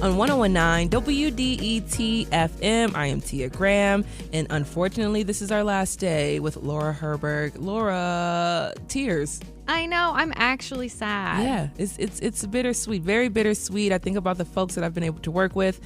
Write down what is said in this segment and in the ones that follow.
on 101.9 WDET FM. I am Tia Graham, and unfortunately, this is our last day with Laura Herberg. Laura, tears. I know. I'm actually sad. Yeah, it's bittersweet, very bittersweet. I think about the folks that I've been able to work with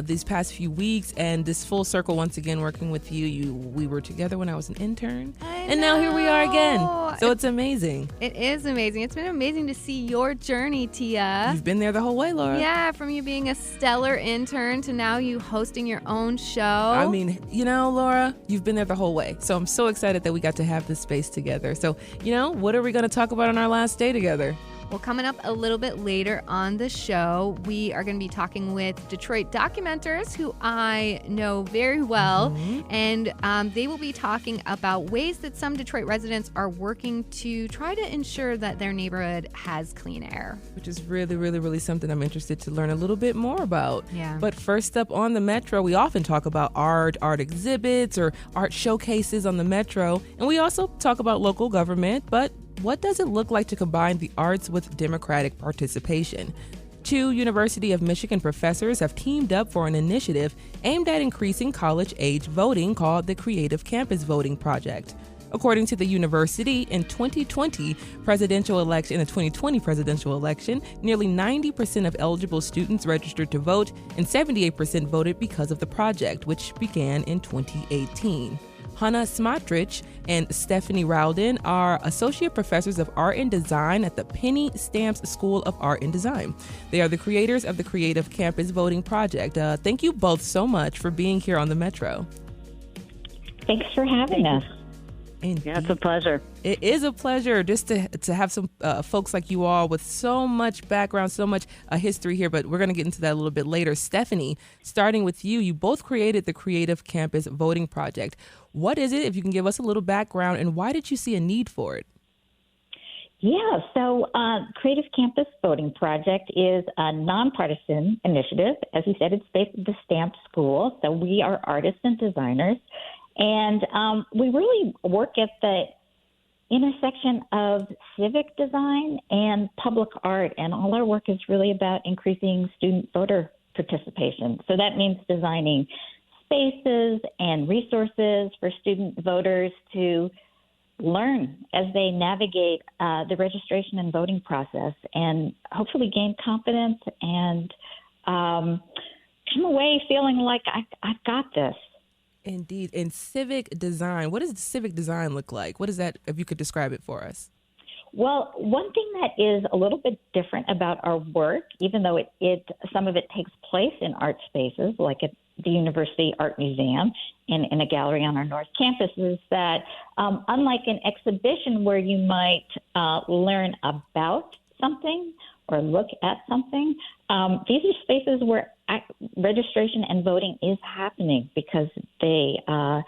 these past few weeks, and this full circle once again working with you. We were together when I was an intern, and now here we are again. So it's amazing. It is amazing. It's been amazing to see your journey, Tia. You've been there the whole way, Laura. Yeah, from you being a stellar intern to now you hosting your own show. I mean, Laura, you've been there the whole way. So I'm so excited that we got to have this space together. So, what are we going to talk about on our last day together? Well, coming up a little bit later on the show, we are going to be talking with Detroit documenters who I know very well, and they will be talking about ways that some Detroit residents are working to try to ensure that their neighborhood has clean air. Which is really, really, really something I'm interested to learn a little bit more about. Yeah. But first up on the Metro, we often talk about art exhibits, or art showcases on the Metro, and we also talk about local government, but what does it look like to combine the arts with democratic participation? 2 University of Michigan professors have teamed up for an initiative aimed at increasing college-age voting called the Creative Campus Voting Project. According to the university, in the 2020 presidential election, nearly 90% of eligible students registered to vote, and 78% voted because of the project, which began in 2018. Hannah Smotrich and Stephanie Rowden are associate professors of art and design at the Penny Stamps School of Art and Design. They are the creators of the Creative Campus Voting Project. Thank you both so much for being here on the Metro. Thanks for having us. Indeed. Yeah, it's a pleasure. It is a pleasure just to have some folks like you all with so much background, so much history here, but we're going to get into that a little bit later. Stephanie, starting with you, you both created the Creative Campus Voting Project. What is it, if you can give us a little background, and why did you see a need for it? Yeah, so Creative Campus Voting Project is a nonpartisan initiative. As you said, it's based at the Stamp School, so we are artists and designers. And we really work at the intersection of civic design and public art, and all our work is really about increasing student voter participation. So that means designing spaces and resources for student voters to learn as they navigate the registration and voting process, and hopefully gain confidence and come away feeling like I've got this. Indeed. And civic design, what does civic design look like? What is that, if you could describe it for us? Well, one thing that is a little bit different about our work, even though some of it takes place in art spaces, like at the University Art Museum and in a gallery on our North Campus, is that unlike an exhibition where you might learn about something or look at something, these are spaces where registration and voting is happening, because they are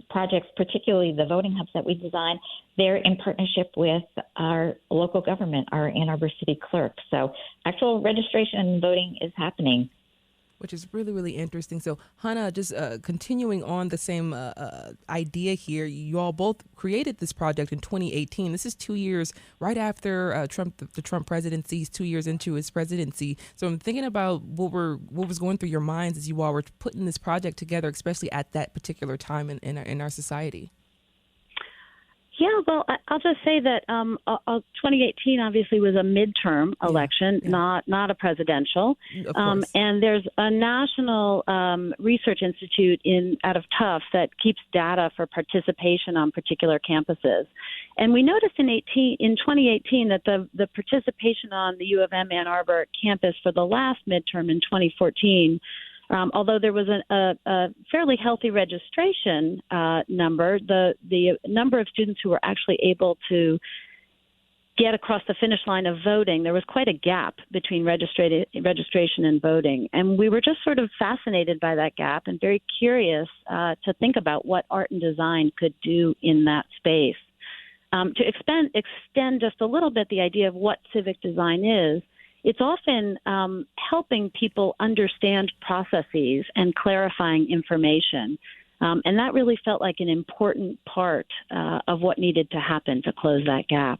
projects, particularly the voting hubs that we design, they're in partnership with our local government, our Ann Arbor City Clerk. So actual registration and voting is happening. Which is really, really interesting. So, Hannah, just continuing on the same idea here, you all both created this project in 2018. This is 2 years right after the Trump presidency. He's 2 years into his presidency. So I'm thinking about what was going through your minds as you all were putting this project together, especially at that particular time in our society. Yeah, well, I'll just say that 2018 obviously was a midterm election, not a presidential. Of course. And there's a national research institute out of Tufts that keeps data for participation on particular campuses. And we noticed in 2018 that the participation on the U of M Ann Arbor campus for the last midterm in 2014, although there was a fairly healthy registration number, the number of students who were actually able to get across the finish line of voting, there was quite a gap between registration and voting. And we were just sort of fascinated by that gap and very curious to think about what art and design could do in that space. To extend just a little bit the idea of what civic design is, it's often helping people understand processes and clarifying information. And that really felt like an important part of what needed to happen to close that gap.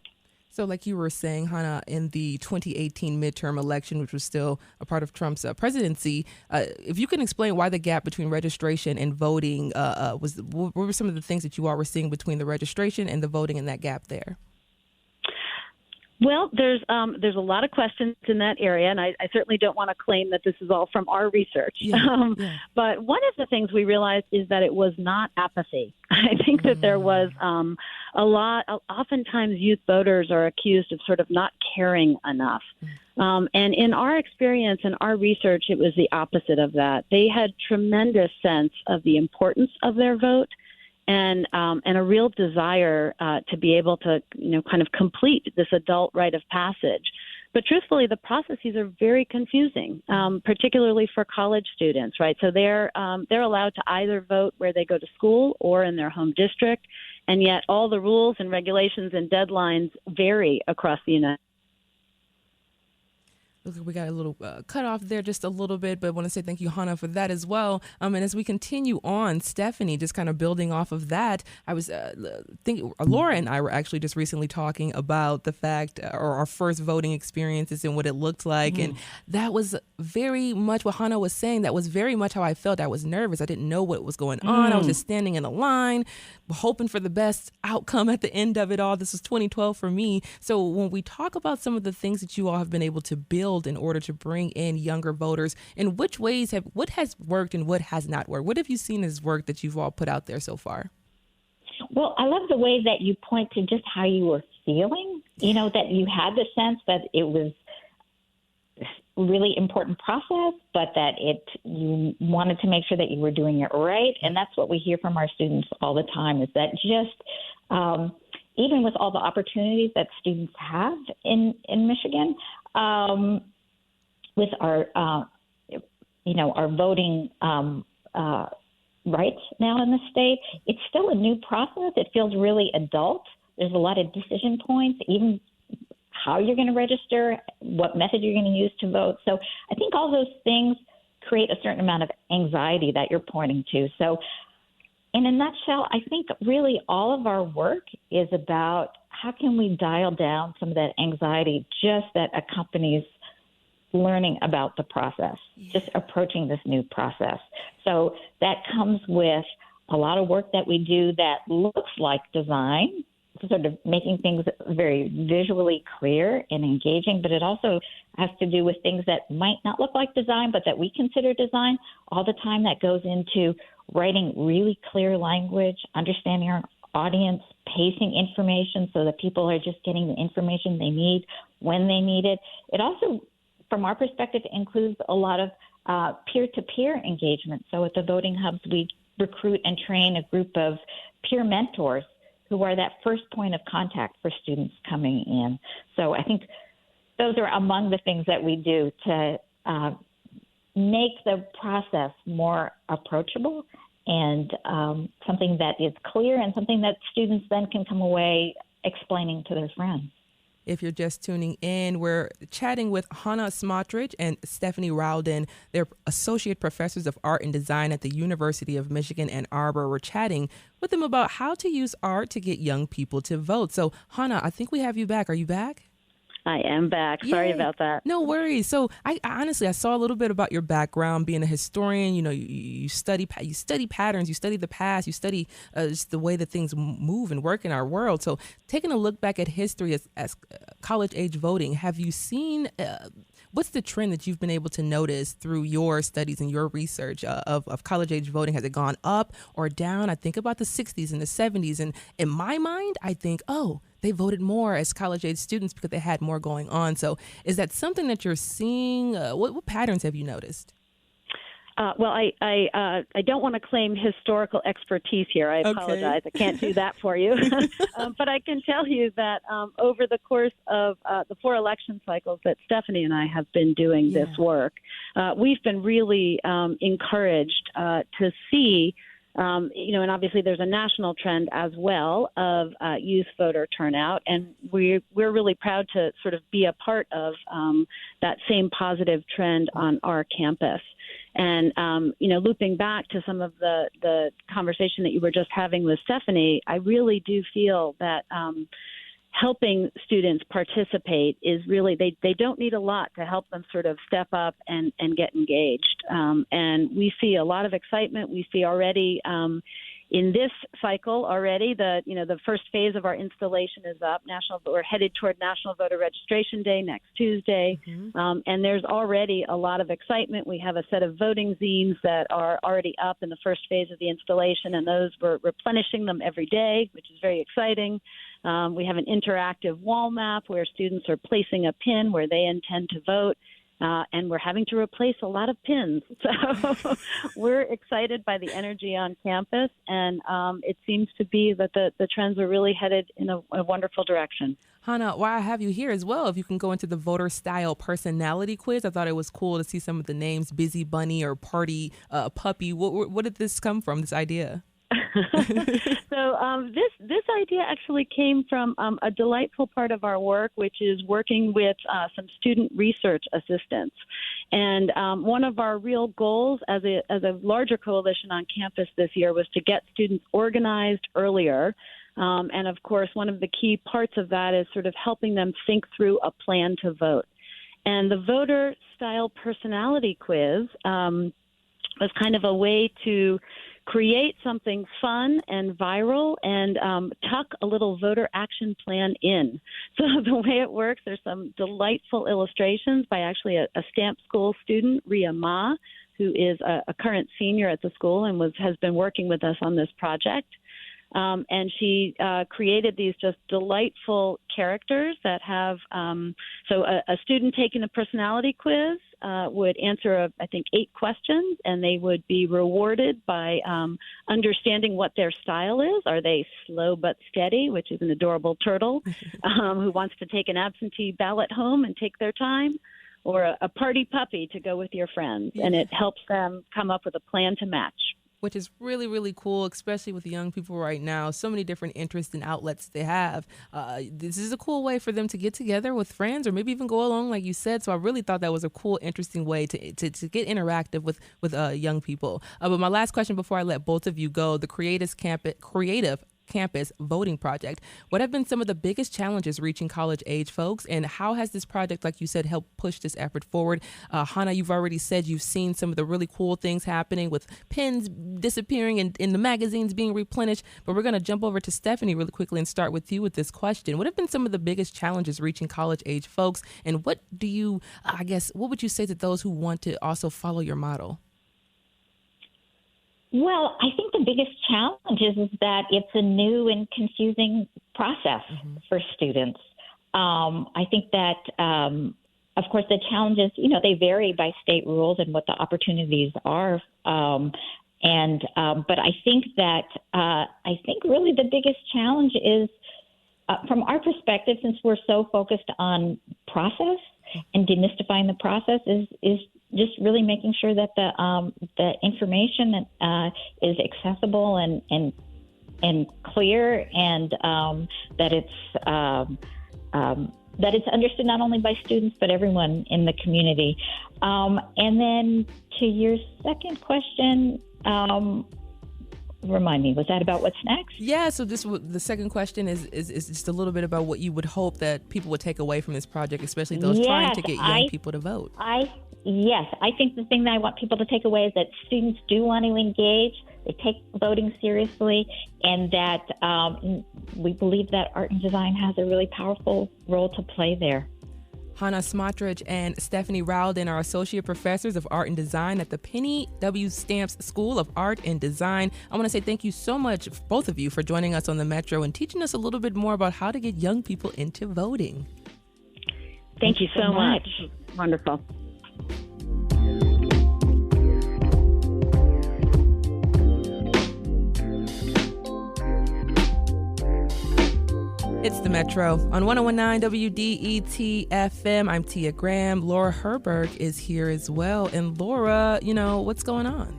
So like you were saying, Hannah, in the 2018 midterm election, which was still a part of Trump's presidency, if you can explain why the gap between registration and voting what were some of the things that you all were seeing between the registration and the voting and that gap there? Well, there's a lot of questions in that area, and I certainly don't want to claim that this is all from our research. Yeah. But one of the things we realized is that it was not apathy. I think that there was oftentimes youth voters are accused of sort of not caring enough. And in our experience and our research, it was the opposite of that. They had tremendous sense of the importance of their vote, and a real desire to be able to, kind of complete this adult rite of passage. But truthfully, the processes are very confusing, particularly for college students, right? So they're allowed to either vote where they go to school or in their home district, and yet all the rules and regulations and deadlines vary across the United States. We got a little cut off there just a little bit, but I want to say thank you, Hannah, for that as well. And as we continue on, Stephanie, just kind of building off of that, I was thinking, Laura and I were actually just recently talking about the fact, or our first voting experiences and what it looked like. And that was very much what Hannah was saying. That was very much how I felt. I was nervous. I didn't know what was going on. I was just standing in a line, hoping for the best outcome at the end of it all. This was 2012 for me. So when we talk about some of the things that you all have been able to build in order to bring in younger voters, in which ways what has worked and what has not worked? What have you seen as work that you've all put out there so far? Well, I love the way that you point to just how you were feeling, that you had the sense that it was a really important process, but that you wanted to make sure that you were doing it right. And that's what we hear from our students all the time, is that just even with all the opportunities that students have in Michigan, with our voting rights now in the state, it's still a new process. It feels really adult. There's a lot of decision points, even how you're going to register, what method you're going to use to vote. So I think all those things create a certain amount of anxiety that you're pointing to. So in a nutshell, I think really all of our work is about how can we dial down some of that anxiety just that accompanies learning about the process, just approaching this new process. So that comes with a lot of work that we do that looks like design, sort of making things very visually clear and engaging, but it also has to do with things that might not look like design, but that we consider design. All the time that goes into writing really clear language, understanding our audience, pacing information so that people are just getting the information they need when they need it. It also, from our perspective, includes a lot of peer-to-peer engagement. So at the voting hubs, we recruit and train a group of peer mentors who are that first point of contact for students coming in. So I think those are among the things that we do to make the process more approachable and something that is clear and something that students then can come away explaining to their friends. If you're just tuning in, we're chatting with Hannah Smotrich and Stephanie Rowden. They're associate professors of art and design at the University of Michigan, Ann Arbor. We're chatting with them about how to use art to get young people to vote. So, Hannah, I think we have you back. Are you back? I am back. Sorry about that. No worries. So I honestly saw a little bit about your background, being a historian. You study patterns, you study the past, you study just the way that things move and work in our world. So taking a look back at history as college age voting, have you seen what's the trend that you've been able to notice through your studies and your research of college age voting? Has it gone up or down? I think about the 60s and the 70s. And in my mind, I think, they voted more as college-age students because they had more going on. So is that something that you're seeing? What patterns have you noticed? Well, I don't want to claim historical expertise here. I apologize. I can't do that for you. But I can tell you that over the course of the 4 election cycles that Stephanie and I have been doing this work, we've been really encouraged to see and obviously there's a national trend as well of youth voter turnout, and we're really proud to sort of be a part of that same positive trend on our campus. And, looping back to some of the conversation that you were just having with Stephanie, I really do feel that helping students participate is really, they don't need a lot to help them sort of step up and get engaged. And we see a lot of excitement. We see already in this cycle already the first phase of our installation is up. We're headed toward National Voter Registration Day next Tuesday. Mm-hmm. And there's already a lot of excitement. We have a set of voting zines that are already up in the first phase of the installation, and those we're replenishing them every day, which is very exciting. We have an interactive wall map where students are placing a pin where they intend to vote. And we're having to replace a lot of pins. So we're excited by the energy on campus, and it seems to be that the trends are really headed in a wonderful direction. Hannah, while I have you here as well, if you can go into the voter style personality quiz. I thought it was cool to see some of the names, Busy Bunny or Party Puppy. What did this come from, this idea? So this idea actually came from a delightful part of our work, which is working with some student research assistants. And one of our real goals as a larger coalition on campus this year was to get students organized earlier. And of course, one of the key parts of that is sort of helping them think through a plan to vote. And the voter style personality quiz was kind of a way to create something fun and viral and tuck a little voter action plan in. So the way it works, there's some delightful illustrations by actually a Stamp School student, Ria Ma, who is a current senior at the school and has been working with us on this project. And she created these just delightful characters that have so a student taking a personality quiz would answer, I think, 8 questions, and they would be rewarded by understanding what their style is. Are they slow but steady, which is an adorable turtle who wants to take an absentee ballot home and take their time, or a party puppy to go with your friends? And it helps them come up with a plan to match. Which is really, really cool, especially with the young people right now. So many different interests and outlets they have. This is a cool way for them to get together with friends or maybe even go along, like you said. So I really thought that was a cool, interesting way to get interactive with young people. But my last question before I let both of you go, the Creative Campus Voting Project. What have been some of the biggest challenges reaching college-age folks, and how has this project, like you said, helped push this effort forward? Hannah, you've already said you've seen some of the really cool things happening with pins disappearing and in the magazines being replenished, but we're going to jump over to Stephanie really quickly and start with you with this question. What have been some of the biggest challenges reaching college-age folks, and what would you say to those who want to also follow your model? Well, I think the biggest challenge is that it's a new and confusing process for students. I think that, of course, the challenges, they vary by state rules and what the opportunities are. But I think that really the biggest challenge is, from our perspective, since we're so focused on process and demystifying the process, is just really making sure that the information is accessible and clear, and that it's understood not only by students but everyone in the community. And then to your second question, remind me, was that about what's next? Yeah, so the second question is just a little bit about what you would hope that people would take away from this project, especially those trying to get young people to vote. Yes, I think the thing that I want people to take away is that students do want to engage, they take voting seriously, and that we believe that art and design has a really powerful role to play there. Hannah Smotrich and Stephanie Rowden are associate professors of art and design at the Penny W. Stamps School of Art and Design. I want to say thank you so much, both of you, for joining us on the Metro and teaching us a little bit more about how to get young people into voting. Thank you so much. Wonderful. It's the Metro on 101.9 WDET FM. I'm Tia Graham. Laura Herberg is here as well. And Laura, what's going on?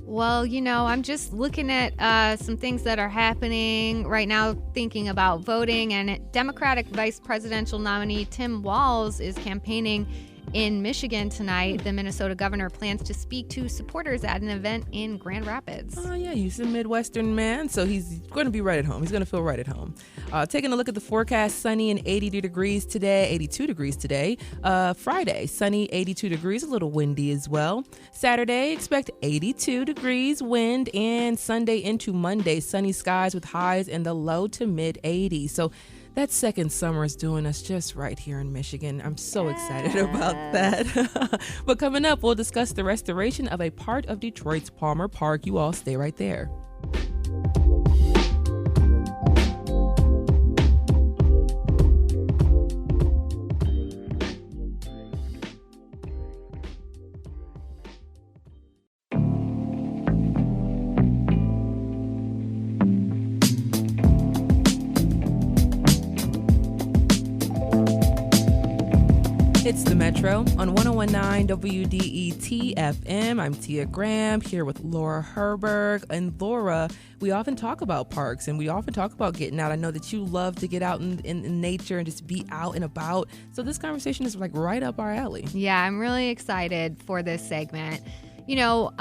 Well, I'm just looking at some things that are happening right now, thinking about voting. And Democratic Vice Presidential nominee Tim Walz is campaigning In Michigan tonight, the Minnesota governor plans to speak to supporters at an event in Grand Rapids. Oh, yeah, he's a Midwestern man, so he's going to be right at home. He's going to feel right at home. Taking a look at the forecast, sunny and 82 degrees today. Friday, sunny, 82 degrees, a little windy as well. Saturday, expect 82 degrees wind, and Sunday into Monday, sunny skies with highs in the low to mid 80s. So that second summer is doing us just right here in Michigan. I'm so excited about that. But coming up, we'll discuss the restoration of a part of Detroit's Palmer Park. You all stay right there. It's the Metro on 101.9 WDET FM. I'm Tia Graham here with Laura Herberg. And Laura, we often talk about parks and we often talk about getting out. I know that you love to get out in nature and just be out and about. So this conversation is like right up our alley. Yeah, I'm really excited for this segment. You know,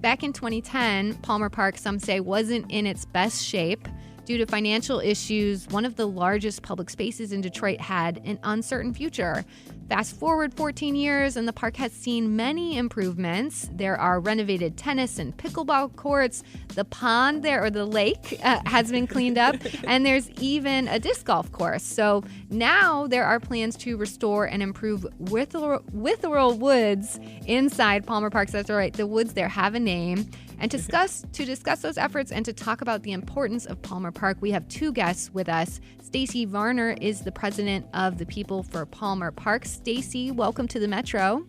back in 2010, Palmer Park, some say, wasn't in its best shape. Due to financial issues, one of the largest public spaces in Detroit had an uncertain future. Fast forward 14 years, and the park has seen many improvements. There are renovated tennis and pickleball courts. The pond there, or the lake, has been cleaned up, and there's even a disc golf course. So now there are plans to restore and improve Withrow Woods inside Palmer Park. So that's right, the woods there have a name. And to discuss those efforts and to talk about the importance of Palmer Park, we have two guests with us. Stacy Varner is the president of the People for Palmer Park. Stacy, welcome to the Metro.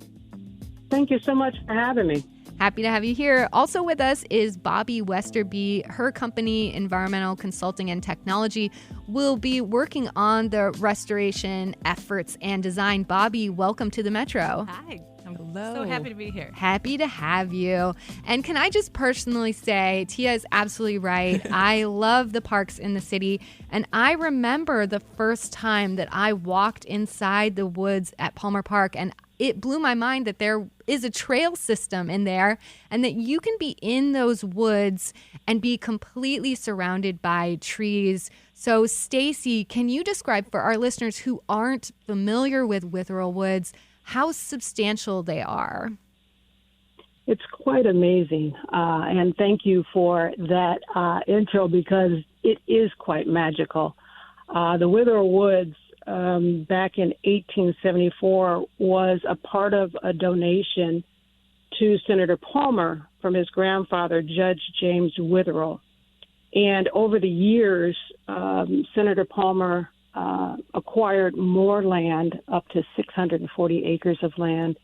Thank you so much for having me. Happy to have you here. Also with us is Bobby Westerby. Her company, Environmental Consulting and Technology, will be working on the restoration efforts and design. Bobby, welcome to the Metro. Hi. Hello. So happy to be here. Happy to have you. And can I just personally say, Tia is absolutely right. I love the parks in the city. And I remember the first time that I walked inside the woods at Palmer Park, and it blew my mind that there is a trail system in there and that you can be in those woods and be completely surrounded by trees. So, Stacy, can you describe for our listeners who aren't familiar with Withrow Woods how substantial they are? It's quite amazing. And thank you for that intro, because it is quite magical. The Withrow Woods back in 1874 was a part of a donation to Senator Palmer from his grandfather, Judge James Withrow. And over the years, Senator Palmer acquired more land, up to 640 acres of land,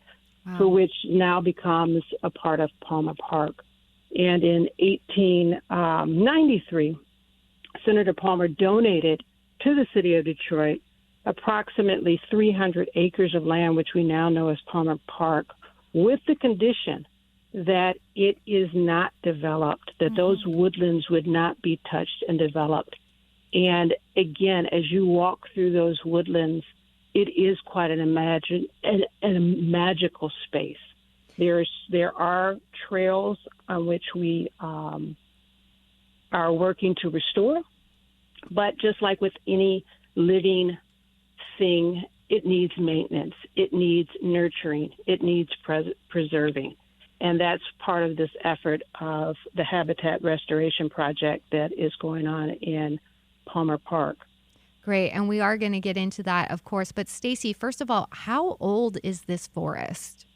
for which now becomes a part of Palmer Park. And in 1893, Senator Palmer donated to the city of Detroit approximately 300 acres of land, which we now know as Palmer Park, with the condition that it is not developed, that those woodlands would not be touched and developed. And again, as you walk through those woodlands, it is quite a magical space. There are trails on which we are working to restore, but just like with any living thing, it needs maintenance, it needs nurturing, it needs preserving. And that's part of this effort of the Habitat Restoration Project that is going on in Palmer Park. Great, and we are going to get into that, of course. But Stacy, first of all, how old is this forest?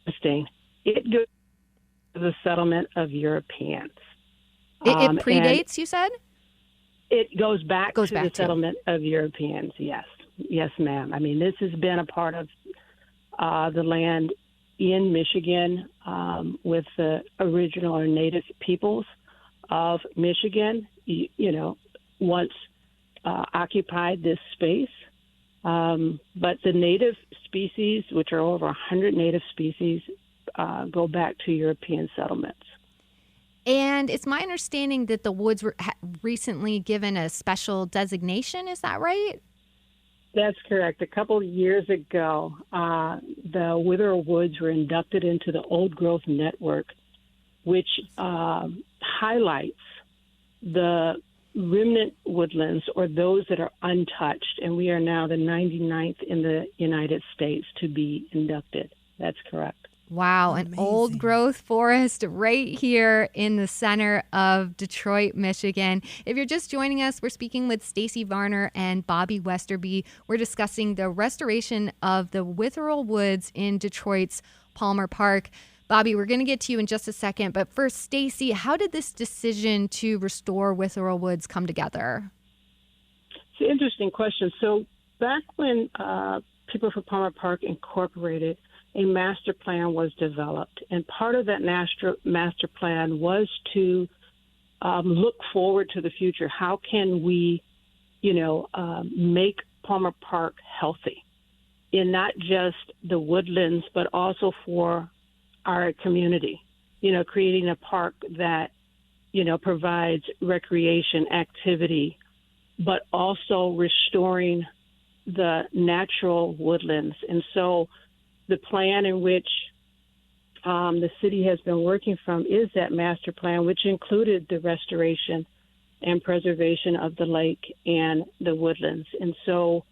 It goes to the settlement of Europeans. It predates, you said? It goes back to the settlement of Europeans, yes. Yes, ma'am. I mean, this has been a part of the land in Michigan with the original or native peoples of Michigan, once occupied this space. But the native species, which are over 100 native species, go back to European settlements. And it's my understanding that the woods were recently given a special designation. Is that right? That's correct. A couple of years ago, the Withrow Woods were inducted into the Old Growth Network, which highlights the remnant woodlands, or those that are untouched. And we are now the 99th in the United States to be inducted. That's correct. Wow, an old growth forest right here in the center of Detroit, Michigan. If you're just joining us, we're speaking with Stacy Varner and Bobby Westerby. We're discussing the restoration of the Withrow Woods in Detroit's Palmer Park. Bobby, we're going to get to you in just a second, but first, Stacy, how did this decision to restore Withrow Woods come together? It's an interesting question. So back when People for Palmer Park Incorporated, a master plan was developed, and part of that master plan was to look forward to the future. How can we, make Palmer Park healthy in not just the woodlands, but also for our community? Creating a park that, provides recreation, activity, but also restoring the natural woodlands. And so the plan in which the city has been working from is that master plan, which included the restoration and preservation of the lake and the woodlands. And so,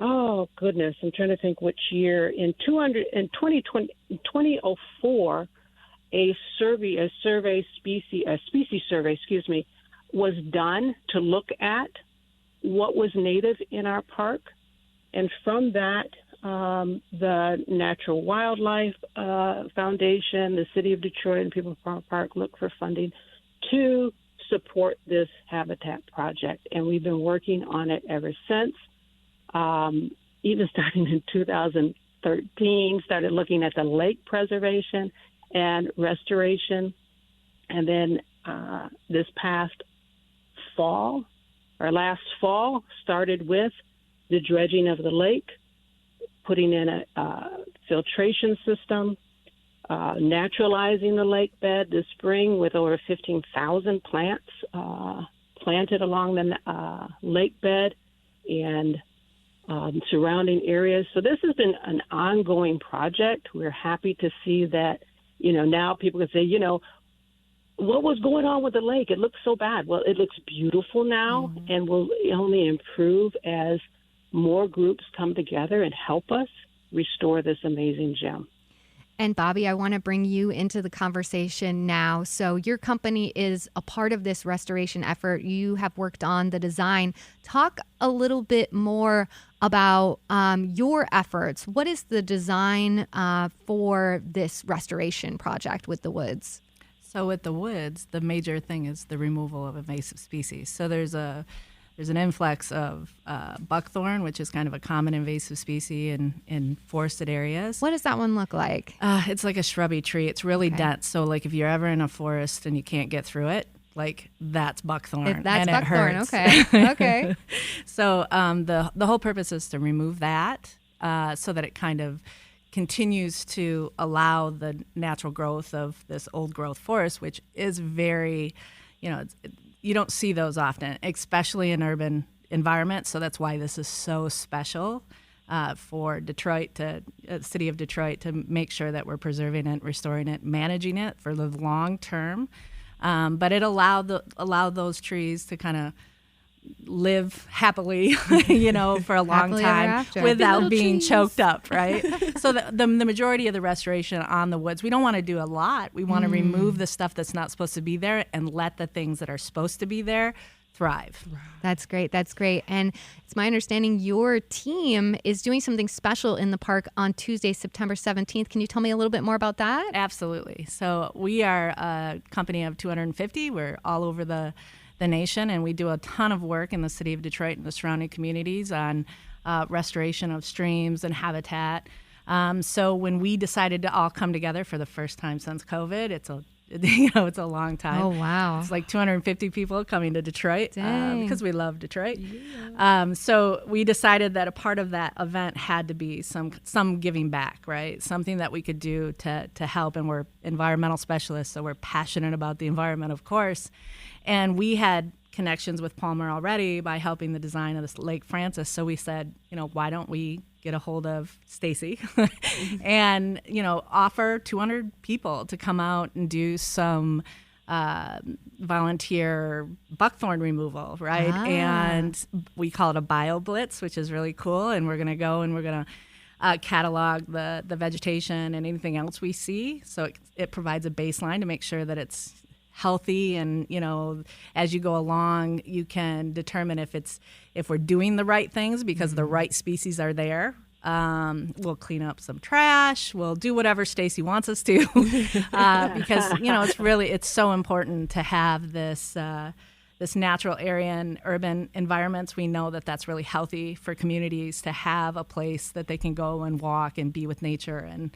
oh goodness, I'm trying to think which year. In 2004, a species survey, was done to look at what was native in our park, and from that, the Natural Wildlife Foundation, the City of Detroit, and People of Palmer Park look for funding to support this habitat project. And we've been working on it ever since, even starting in 2013, started looking at the lake preservation and restoration. And then this past fall, or last fall, started with the dredging of the lake, putting in a filtration system, naturalizing the lake bed this spring with over 15,000 plants planted along the lake bed and surrounding areas. So this has been an ongoing project. We're happy to see that, now people can say, what was going on with the lake? It looks so bad. Well, it looks beautiful now, and will only improve as more groups come together and help us restore this amazing gem. And Bobby, I want to bring you into the conversation now. So your company is a part of this restoration effort. You have worked on the design. Talk a little bit more about your efforts. What is the design for this restoration project with the woods? So with the woods, the major thing is the removal of invasive species. So there's an influx of buckthorn, which is kind of a common invasive species in forested areas. What does that one look like? It's like a shrubby tree. It's really dense. So like if you're ever in a forest and you can't get through it, like that's buckthorn. That's and buckthorn. It hurts. Okay. Okay. So the whole purpose is to remove that so that it kind of continues to allow the natural growth of this old growth forest, which is very, you don't see those often, especially in urban environments. So that's why this is so special for Detroit, City of Detroit, to make sure that we're preserving it, restoring it, managing it for the long term. But it allowed those trees to kind of live happily, for a long time without being choked up, right? So the majority of the restoration on the woods, we don't want to do a lot. We want to remove the stuff that's not supposed to be there and let the things that are supposed to be there thrive. That's great. That's great. And it's my understanding your team is doing something special in the park on Tuesday, September 17th. Can you tell me a little bit more about that? Absolutely. So we are a company of 250. We're all over the nation, and we do a ton of work in the city of Detroit and the surrounding communities on restoration of streams and habitat. So when we decided to all come together for the first time since COVID, it's a long time. Oh, wow. It's like 250 people coming to Detroit because we love Detroit. Yeah. So we decided that a part of that event had to be some giving back, right? Something that we could do to help. And we're environmental specialists, so we're passionate about the environment, of course. And we had connections with Palmer already by helping the design of this Lake Francis. So we said, why don't we get a hold of Stacy and, offer 200 people to come out and do some volunteer buckthorn removal, right? Ah. And we call it a bio blitz, which is really cool. And we're going to go and we're going to catalog the vegetation and anything else we see. So it provides a baseline to make sure that it's healthy, and as you go along, you can determine if we're doing the right things because the right species are there. We'll clean up some trash. We'll do whatever Stacy wants us to, because it's so important to have this natural area in urban environments. We know that that's really healthy for communities to have a place that they can go and walk and be with nature and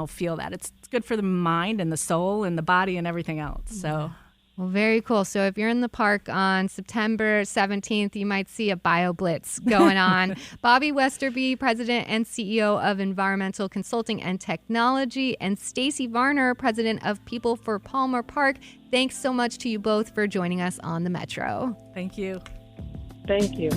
feel that it's good for the mind and the soul and the body and everything else. So. Well, very cool. So if you're in the park on September 17th, you might see a bio blitz going on. Bobby Westerby, President and CEO of Environmental Consulting and Technology, and Stacy Varner, President of People for Palmer Park. Thanks so much to you both for joining us on the Metro. Thank you. Thank you.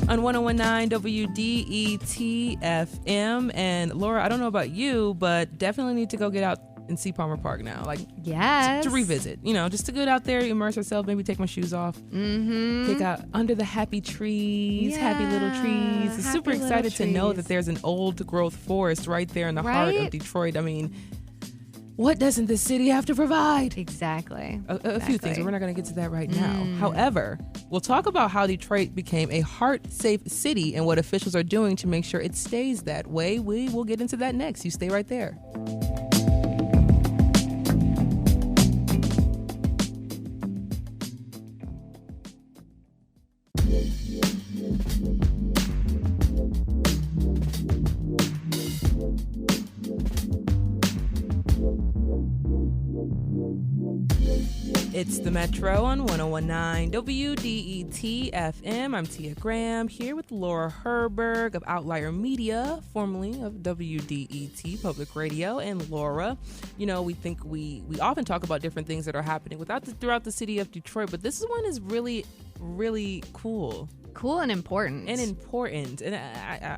On 101.9 WDET FM. And Laura, I don't know about you, but definitely need to go get out and see Palmer Park now. Yes. To revisit, just to get out there, immerse ourselves, maybe take my shoes off. Mm-hmm. Pick out under the happy trees, happy little trees. I'm super excited to know that there's an old growth forest right there in the heart of Detroit. I mean, what doesn't this city have to provide? Exactly. A few things, but we're not going to get to that right now. However, we'll talk about how Detroit became a heart-safe city and what officials are doing to make sure it stays that way. We will get into that next. You stay right there. It's the Metro on 101.9 WDET FM. I'm Tia Graham here with Laura Herberg of Outlier Media, formerly of WDET Public Radio. And Laura, we often talk about different things that are happening throughout the city of Detroit, but this one is really, really cool. Cool and important. And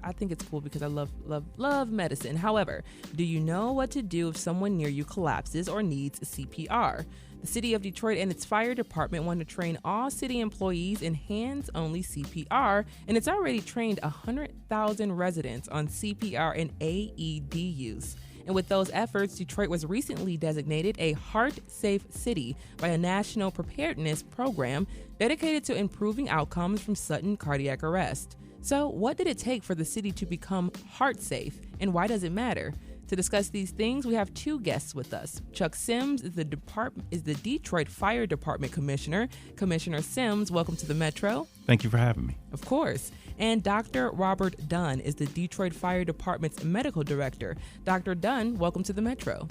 I think it's cool because I love medicine. However, do you know what to do if someone near you collapses or needs CPR? The city of Detroit and its fire department want to train all city employees in hands-only CPR, and it's already trained 100,000 residents on CPR and AED use. And with those efforts, Detroit was recently designated a heart-safe city by a national preparedness program dedicated to improving outcomes from sudden cardiac arrest. So what did it take for the city to become heart-safe, and why does it matter? To discuss these things, we have two guests with us. Chuck Sims is the Detroit Fire Department Commissioner. Commissioner Sims, welcome to the Metro. Thank you for having me. Of course. And Dr. Robert Dunn is the Detroit Fire Department's Medical Director. Dr. Dunn, welcome to the Metro.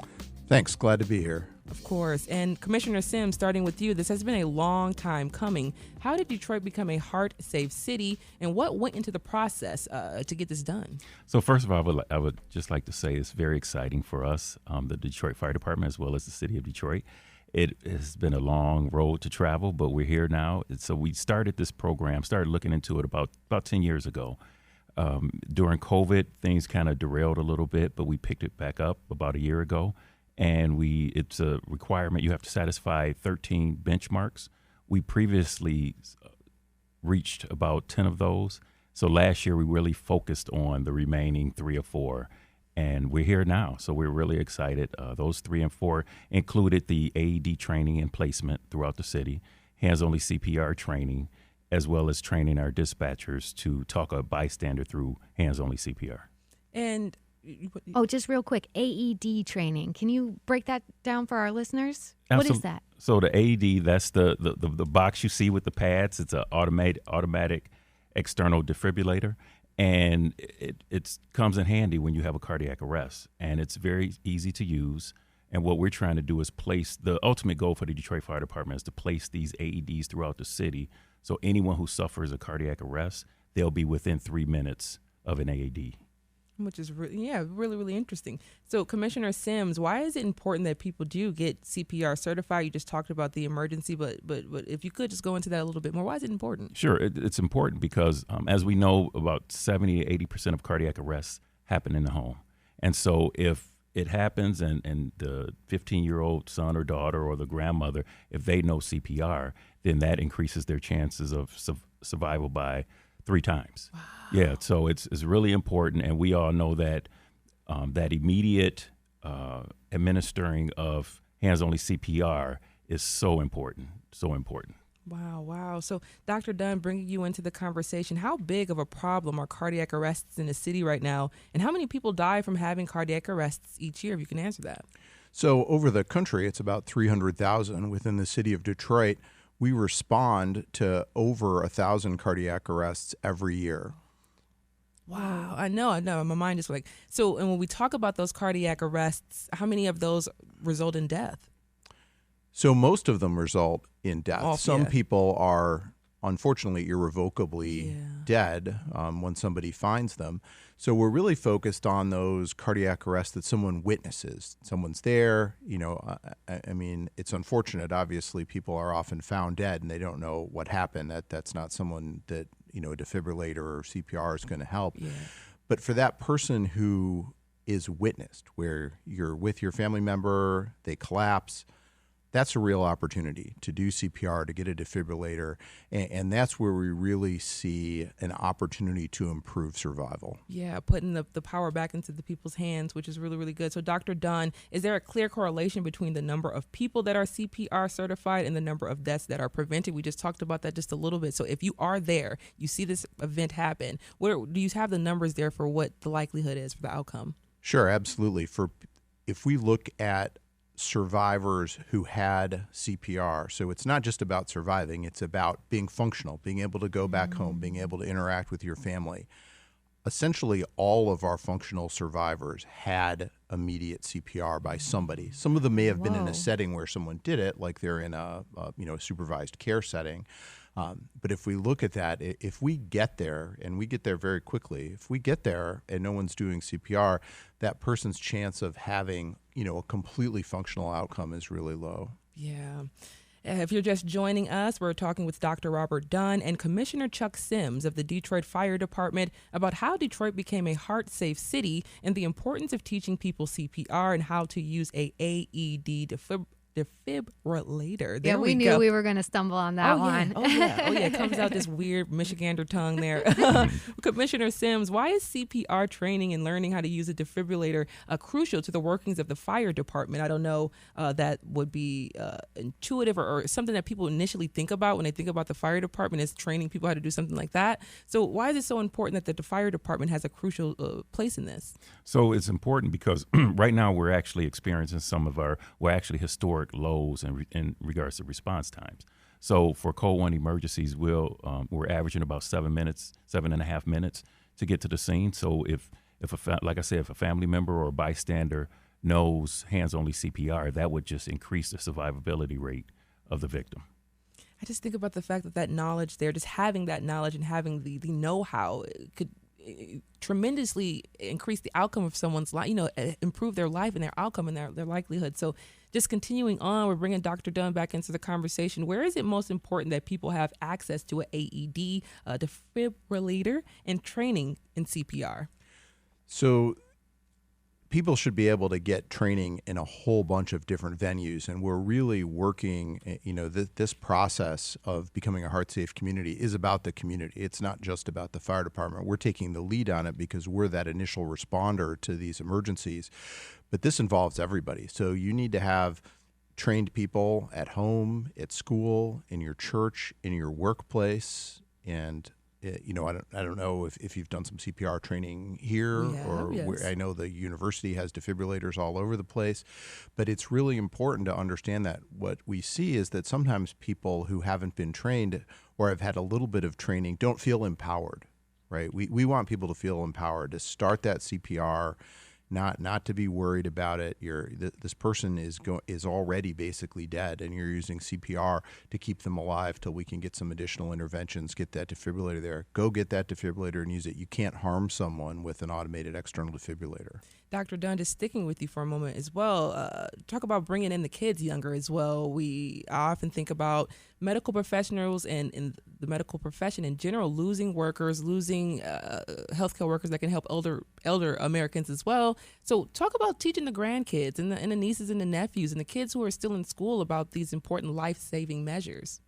Thanks. Glad to be here. Of course. And Commissioner Sims, starting with you, this has been a long time coming. How did Detroit become a heart-safe city, and what went into the process to get this done? So first of all, I would just like to say it's very exciting for us, the Detroit Fire Department, as well as the city of Detroit. It has been a long road to travel, but we're here now. So we started this program, started looking into it about 10 years ago. During COVID, things kind of derailed a little bit, but we picked it back up about a year ago. And it's a requirement. You have to satisfy 13 benchmarks. We previously reached about 10 of those. So last year, we really focused on the remaining 3 or 4. And we're here now. So we're really excited. Those 3 and 4 included the AED training and placement throughout the city, hands-only CPR training, as well as training our dispatchers to talk a bystander through hands-only CPR. And Oh, just real quick, AED training. Can you break that down for our listeners? Absolutely. What is that? So the AED, that's the box you see with the pads. It's an automatic external defibrillator, and it comes in handy when you have a cardiac arrest, and it's very easy to use. And what we're trying to do is place, the ultimate goal for the Detroit Fire Department is to place these AEDs throughout the city. So anyone who suffers a cardiac arrest, they'll be within 3 minutes of an AED. Which is really, really interesting. So, Commissioner Sims, why is it important that people do get CPR certified? You just talked about the emergency, but if you could just go into that a little bit more, why is it important? Sure, it's important because, as we know, about 70 to 80% of cardiac arrests happen in the home. And so if it happens and the 15-year-old son or daughter or the grandmother, if they know CPR, then that increases their chances of survival by 3 times. Wow. Yeah, so it's really important, and we all know that that immediate administering of hands-only CPR is so important, so important. Wow. So, Dr. Dunn, bringing you into the conversation, how big of a problem are cardiac arrests in the city right now, and how many people die from having cardiac arrests each year, if you can answer that? So over the country, it's about 300,000. Within the city of Detroit, we respond to over 1,000 cardiac arrests every year. Wow. I know. My mind is like, so, and when we talk about those cardiac arrests, how many of those result in death? So most of them result in death. Some people are unfortunately irrevocably dead when somebody finds them. So we're really focused on those cardiac arrests that someone witnesses. Someone's there, I mean, it's unfortunate. Obviously, people are often found dead and they don't know what happened. That's not someone that, a defibrillator or CPR is going to help. Yeah. But for that person who is witnessed, where you're with your family member, they collapse, that's a real opportunity to do CPR, to get a defibrillator, and that's where we really see an opportunity to improve survival. Yeah, putting the power back into the people's hands, which is really, really good. So, Dr. Dunn, is there a clear correlation between the number of people that are CPR certified and the number of deaths that are prevented? We just talked about that just a little bit. So if you are there, you see this event happen, where do you have the numbers there for what the likelihood is for the outcome? Sure, absolutely. If we look at survivors who had CPR. So it's not just about surviving, it's about being functional, being able to go back home, being able to interact with your family. Essentially, all of our functional survivors had immediate CPR by somebody. Some of them may have been in a setting where someone did it, like they're in a supervised care setting. But if we look at that, if we get there, and we get there very quickly, if we get there and no one's doing CPR, that person's chance of having, a completely functional outcome is really low. Yeah. If you're just joining us, we're talking with Dr. Robert Dunn and Commissioner Chuck Sims of the Detroit Fire Department about how Detroit became a heart-safe city and the importance of teaching people CPR and how to use a AED defibrillator. There we knew we were going to stumble on that one. Oh, yeah. It comes out this weird Michigander tongue there. Commissioner Sims, why is CPR training and learning how to use a defibrillator crucial to the workings of the fire department? I don't know that would be intuitive or something that people initially think about when they think about the fire department is training people how to do something like that. So why is it so important that the fire department has a crucial place in this? So it's important because right now we're actually experiencing historic lows in regards to response times. So for Code 1 emergencies, we're averaging about 7.5 minutes to get to the scene. So if a family member or a bystander knows hands-only CPR, that would just increase the survivability rate of the victim. I just think about the fact that knowledge there, just having that knowledge and having the know-how could tremendously increase the outcome of someone's life, improve their life and their outcome and their likelihood. So just continuing on, we're bringing Dr. Dunn back into the conversation. Where is it most important that people have access to an AED, a defibrillator, and training in CPR? So people should be able to get training in a whole bunch of different venues, and we're really working, this process of becoming a heart-safe community is about the community. It's not just about the fire department. We're taking the lead on it because we're that initial responder to these emergencies, but this involves everybody. So you need to have trained people at home, at school, in your church, in your workplace, and I don't know if you've done some CPR training here yes. I know the university has defibrillators all over the place, but it's really important to understand that what we see is that sometimes people who haven't been trained or have had a little bit of training don't feel empowered, right? We want people to feel empowered to start that CPR, not to be worried about it. This person is already basically dead, and you're using CPR to keep them alive till we can get some additional interventions, get that defibrillator there. Go get that defibrillator and use it. You can't harm someone with an automated external defibrillator. Dr. Dunn, just sticking with you for a moment as well, talk about bringing in the kids younger as well. I often think about medical professionals and the medical profession in general losing workers, losing healthcare workers that can help elder Americans as well. So talk about teaching the grandkids and the nieces and the nephews and the kids who are still in school about these important life-saving measures.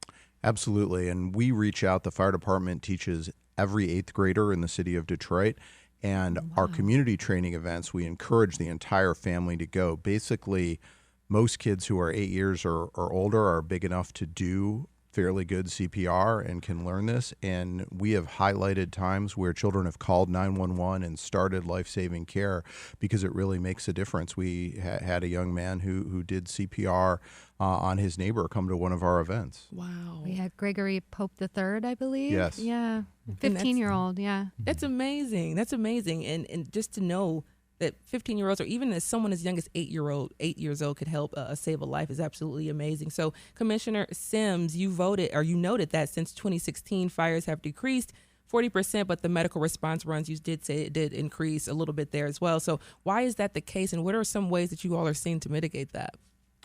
Absolutely. And we reach out. The fire department teaches every 8th grader in the city of Detroit. And our community training events, we encourage the entire family to go. Basically, most kids who are 8 years or older are big enough to do fairly good CPR and can learn this. And we have highlighted times where children have called 911 and started life-saving care because it really makes a difference. We had a young man who did CPR on his neighbor come to one of our events. Wow. We had Gregory Pope III, I believe. Yes. Yeah. 15-year-old, yeah. That's amazing. That's amazing. And just to know that 15-year-olds or even as someone as young as 8 years old could help save a life is absolutely amazing. So Commissioner Sims, you noted that since 2016, fires have decreased 40%, but the medical response runs, you did say it did increase a little bit there as well. So why is that the case, and what are some ways that you all are seeing to mitigate that?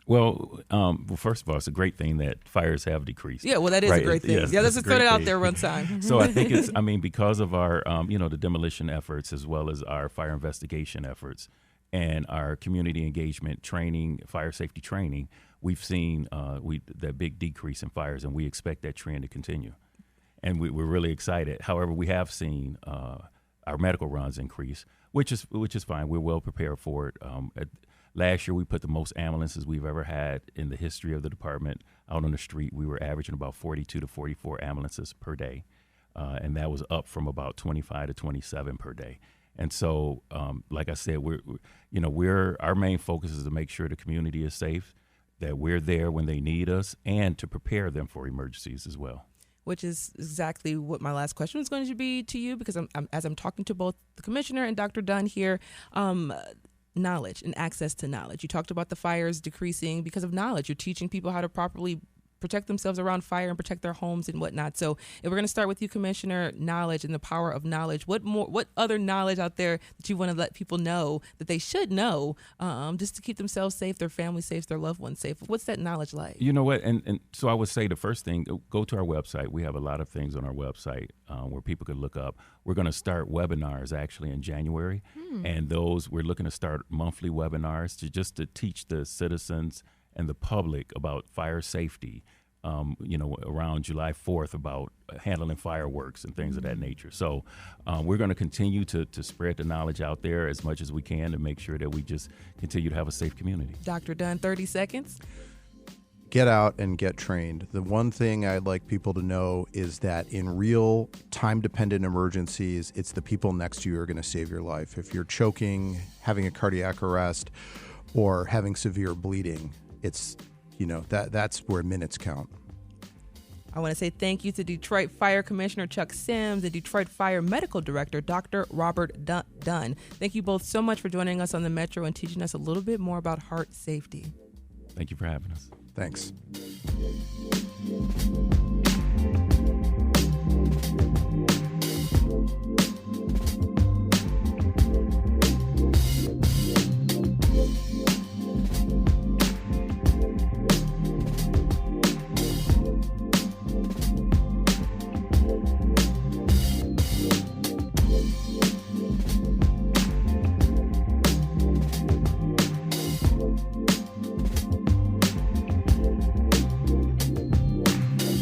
Well, first of all, it's a great thing that fires have decreased. Yeah, well, that is a great thing. Yes, let's just throw it out there one time. So I think because of our, the demolition efforts as well as our fire investigation efforts and our community engagement training, fire safety training, we've seen that big decrease in fires, and we expect that trend to continue. And we're really excited. However, we have seen our medical runs increase, which is fine. We're well prepared for it. Last year, we put the most ambulances we've ever had in the history of the department out on the street. We were averaging about 42 to 44 ambulances per day, and that was up from about 25 to 27 per day. And so, like I said, our main focus is to make sure the community is safe, that we're there when they need us, and to prepare them for emergencies as well. Which is exactly what my last question was going to be to you, because as I'm talking to both the commissioner and Dr. Dunn here, knowledge and access to knowledge. You talked about the fires decreasing because of knowledge. You're teaching people how to properly protect themselves around fire and protect their homes and whatnot. So if we're going to start with you, Commissioner, knowledge and the power of knowledge, what other knowledge out there that you want to let people know that they should know just to keep themselves safe, their family safe, their loved ones safe? What's that knowledge like? You know what? And so I would say the first thing, go to our website. We have a lot of things on our website where people could look up. We're going to start webinars actually in January. And we're looking to start monthly webinars to teach the citizens and the public about fire safety, around July 4th about handling fireworks and things of that nature. So we're going to continue to spread the knowledge out there as much as we can to make sure that we just continue to have a safe community. Dr. Dunn, 30 seconds. Get out and get trained. The one thing I'd like people to know is that in real time-dependent emergencies, it's the people next to you who are going to save your life. If you're choking, having a cardiac arrest, or having severe bleeding, it's, that's where minutes count. I want to say thank you to Detroit Fire Commissioner Chuck Sims and Detroit Fire Medical Director Dr. Robert Dunn. Thank you both so much for joining us on the Metro and teaching us a little bit more about heart safety. Thank you for having us. Thanks.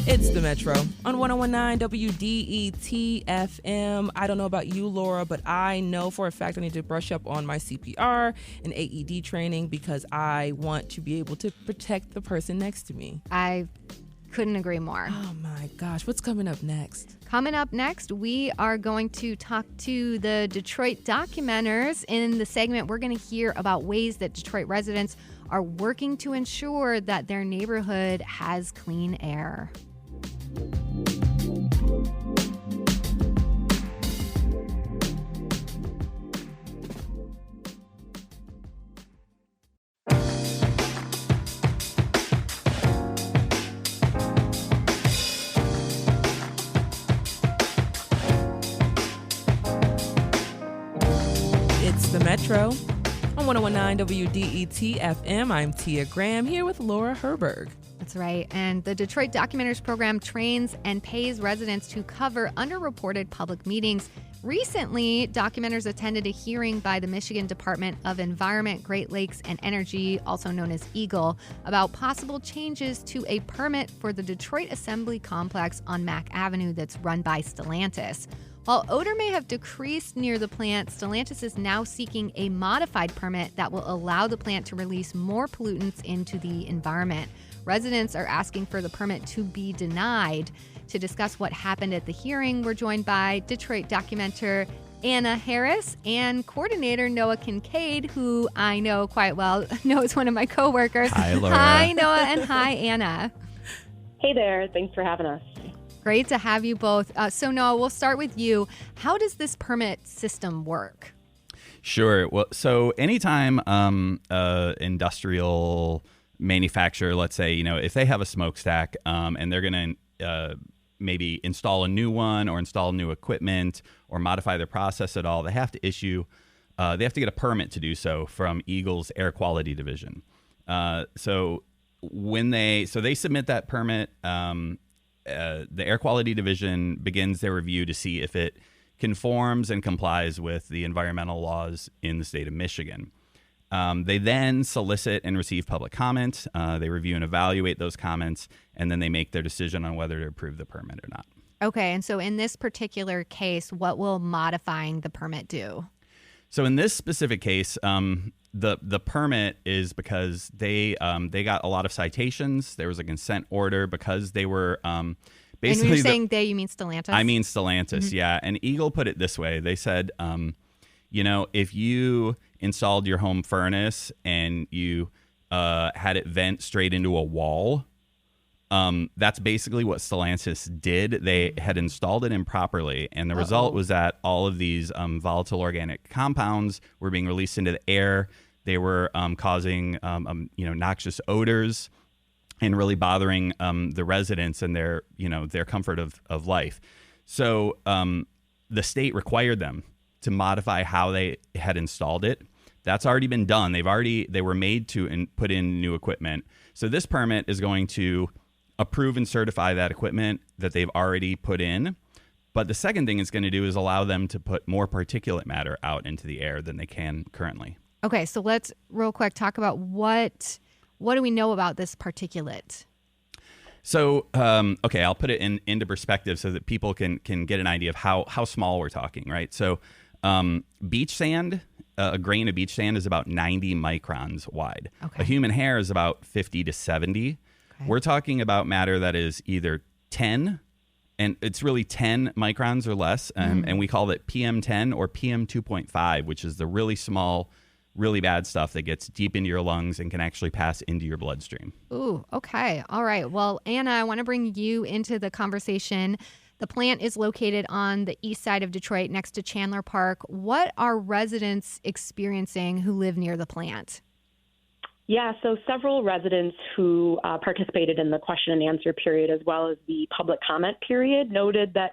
It's the Metro on 101.9 WDET FM. I don't know about you, Laura, but I know for a fact I need to brush up on my CPR and AED training because I want to be able to protect the person next to me. I Couldn't agree more. Oh my gosh, what's coming up next? Coming up next, we are going to talk to the Detroit Documenters. In the segment, we're going to hear about ways that Detroit residents are working to ensure that their neighborhood has clean air. The Metro on 1019 WDET FM. I'm Tia Graham here with Laura Herberg. That's right. And the Detroit Documenters program trains and pays residents to cover underreported public meetings. Recently, Documenters attended a hearing by the Michigan Department of Environment, Great Lakes, and Energy, also known as EGLE, about possible changes to a permit for the Detroit Assembly Complex on Mack Avenue that's run by Stellantis. While odor may have decreased near the plant, Stellantis is now seeking a modified permit that will allow the plant to release more pollutants into the environment. Residents are asking for the permit to be denied. To discuss what happened at the hearing, we're joined by Detroit documenter Anna Harris and coordinator Noah Kincaid, who I know quite well. Noah's one of my coworkers. Hi, Laura. Hi, Noah, and hi, Anna. Hey there. Thanks for having us. Great to have you both. So Noah, we'll start with you. How does this permit system work? Sure. Well, so anytime industrial manufacturer, let's say, if they have a smokestack and they're going to maybe install a new one or install new equipment or modify their process at all, they have to get a permit to do so from EGLE's Air Quality Division. So they submit that permit. The Air Quality Division begins their review to see if it conforms and complies with the environmental laws in the state of Michigan. They then solicit and receive public comment. They review and evaluate those comments, and then they make their decision on whether to approve the permit or not. Okay, and so in this particular case, what will modifying the permit do? So in this specific case, the permit is because they got a lot of citations. There was a consent order because they were basically. And when you're saying they, you mean Stellantis? I mean Stellantis, yeah. And EGLE put it this way: they said, if you installed your home furnace and you had it vent straight into a wall, that's basically what Stellantis did. They had installed it improperly, and the result was that all of these volatile organic compounds were being released into the air. They were causing noxious odors and really bothering the residents and their comfort of life. So the state required them to modify how they had installed it. That's already been done. They were made to put in new equipment. So this permit is going to approve and certify that equipment that they've already put in. But the second thing it's going to do is allow them to put more particulate matter out into the air than they can currently. Okay, so let's real quick talk about what do we know about this particulate? So, I'll put it into perspective so that people can get an idea of how small we're talking, right? So beach sand, a grain of beach sand is about 90 microns wide. Okay. A human hair is about 50 to 70. Okay. We're talking about matter that is either 10, and it's really 10 microns or less, and we call it PM10 or PM2.5, which is the really small, really bad stuff that gets deep into your lungs and can actually pass into your bloodstream. Ooh, okay. All right. Well, Anna, I want to bring you into the conversation. The plant is located on the east side of Detroit next to Chandler Park. What are residents experiencing who live near the plant? Yeah, so several residents who participated in the question and answer period as well as the public comment period noted that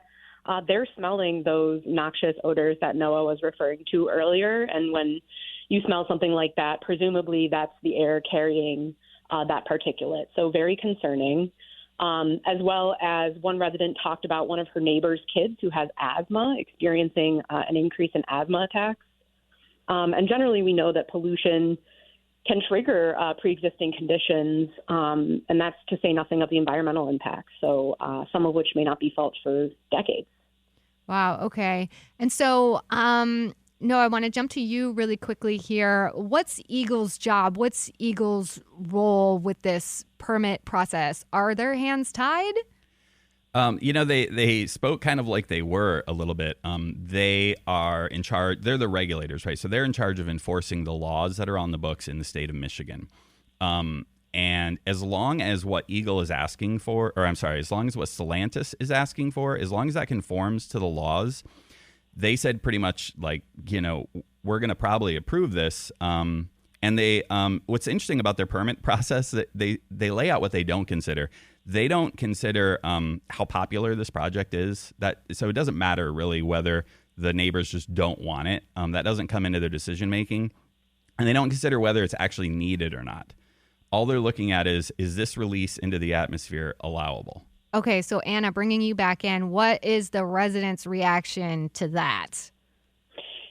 they're smelling those noxious odors that Noah was referring to earlier. And when you smell something like that, presumably that's the air carrying that particulate. So very concerning. As well as one resident talked about one of her neighbor's kids who has asthma, experiencing an increase in asthma attacks. And generally, we know that pollution can trigger pre-existing conditions, and that's to say nothing of the environmental impacts, so some of which may not be felt for decades. Wow, okay. And so No, I want to jump to you really quickly here. What's Eagle's job? What's Eagle's role with this permit process? Are their hands tied? They spoke kind of like they were a little bit. They are in charge. They're the regulators, right? So they're in charge of enforcing the laws that are on the books in the state of Michigan. And as long as what Eagle is asking for, as long as what Stellantis is asking for, as long as that conforms to the laws, they said pretty much like, we're going to probably approve this. And they, what's interesting about their permit process, that they lay out what they don't consider. They don't consider how popular this project is. So it doesn't matter really whether the neighbors just don't want it. That doesn't come into their decision making. And they don't consider whether it's actually needed or not. All they're looking at is this release into the atmosphere allowable? Okay, so Anna, bringing you back in, what is the residents' reaction to that?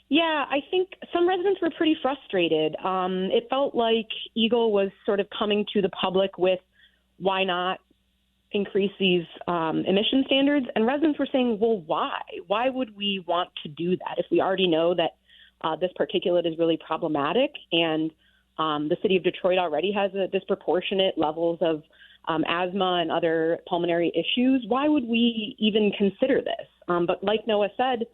Yeah, I think some residents were pretty frustrated. It felt like Eagle was sort of coming to the public with, why not increase these emission standards? And residents were saying, well, why? Why would we want to do that if we already know that this particulate is really problematic, and the city of Detroit already has a disproportionate levels of asthma and other pulmonary issues? Why would we even consider this? But like Noah said,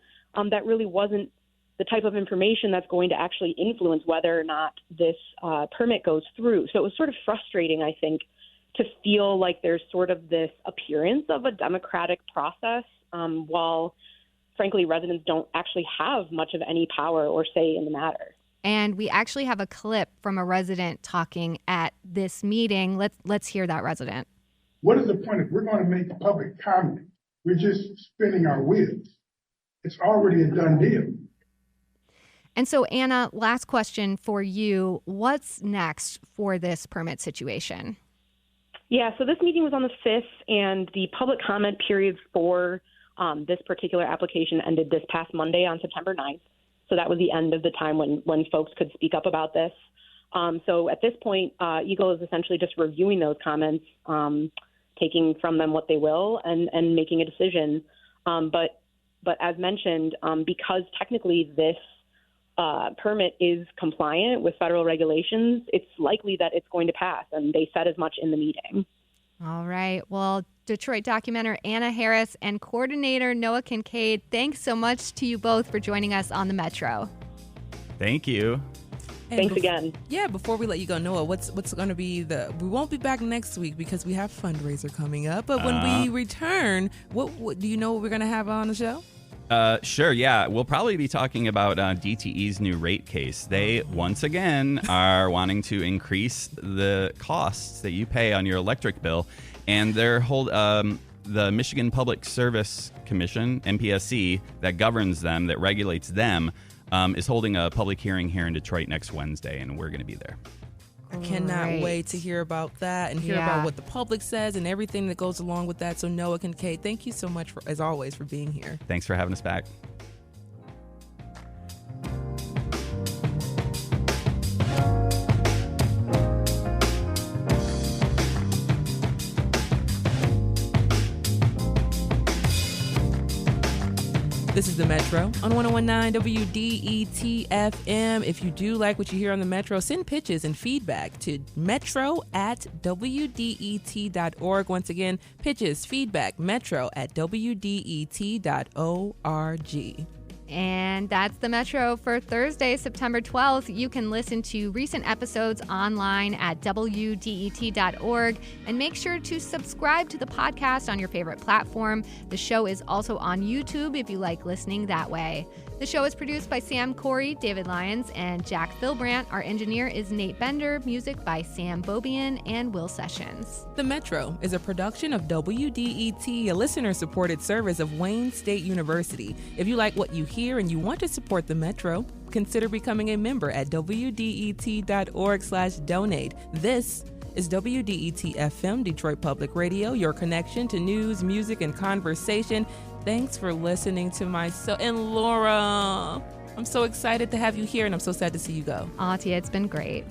that really wasn't the type of information that's going to actually influence whether or not this permit goes through. So it was sort of frustrating, I think, to feel like there's sort of this appearance of a democratic process, while, frankly, residents don't actually have much of any power or say in the matter. And we actually have a clip from a resident talking at this meeting. Let's hear that resident. What is the point if we're going to make public comment? We're just spinning our wheels. It's already a done deal. And so, Anna, last question for you. What's next for this permit situation? Yeah, so this meeting was on the 5th, and the public comment period for this particular application ended this past Monday on September 9th. So that was the end of the time when folks could speak up about this. So at this point, Eagle is essentially just reviewing those comments, taking from them what they will, and making a decision. But as mentioned, because technically this permit is compliant with federal regulations, it's likely that it's going to pass, and they said as much in the meeting. All right. Well, Detroit documenter Anna Harris and coordinator Noah Kincaid, thanks so much to you both for joining us on the Metro. Thank you. Thanks again. Yeah, before we let you go, Noah, what's going to be we won't be back next week because we have fundraiser coming up, but when we return, what do you know what we're going to have on the show? Sure, yeah. We'll probably be talking about DTE's new rate case. They, once again, are wanting to increase the costs that you pay on your electric bill. And they're the Michigan Public Service Commission, MPSC, that governs them, that regulates them, is holding a public hearing here in Detroit next Wednesday, and we're going to be there. I cannot wait to hear about that and hear about what the public says and everything that goes along with that. So Noah Kincaid, thank you so much, as always, for being here. Thanks for having us back. This is the Metro on 101.9 WDET FM. If you do like what you hear on the Metro, send pitches and feedback to metro@wdet.org. Once again, pitches, feedback, metro@wdet.org. And that's the Metro for Thursday, September 12th. You can listen to recent episodes online at WDET.org, and make sure to subscribe to the podcast on your favorite platform. The show is also on YouTube if you like listening that way. The show is produced by Sam Corey, David Lyons, and Jack Philbrandt. Our engineer is Nate Bender. Music by Sam Bobian and Will Sessions. The Metro is a production of WDET, a listener-supported service of Wayne State University. If you like what you hear and you want to support the Metro, consider becoming a member at WDET.org/donate. This is WDET FM, Detroit Public Radio, your connection to news, music, and conversation. Thanks for listening to and Laura, I'm so excited to have you here, and I'm so sad to see you go. Tia, it's been great.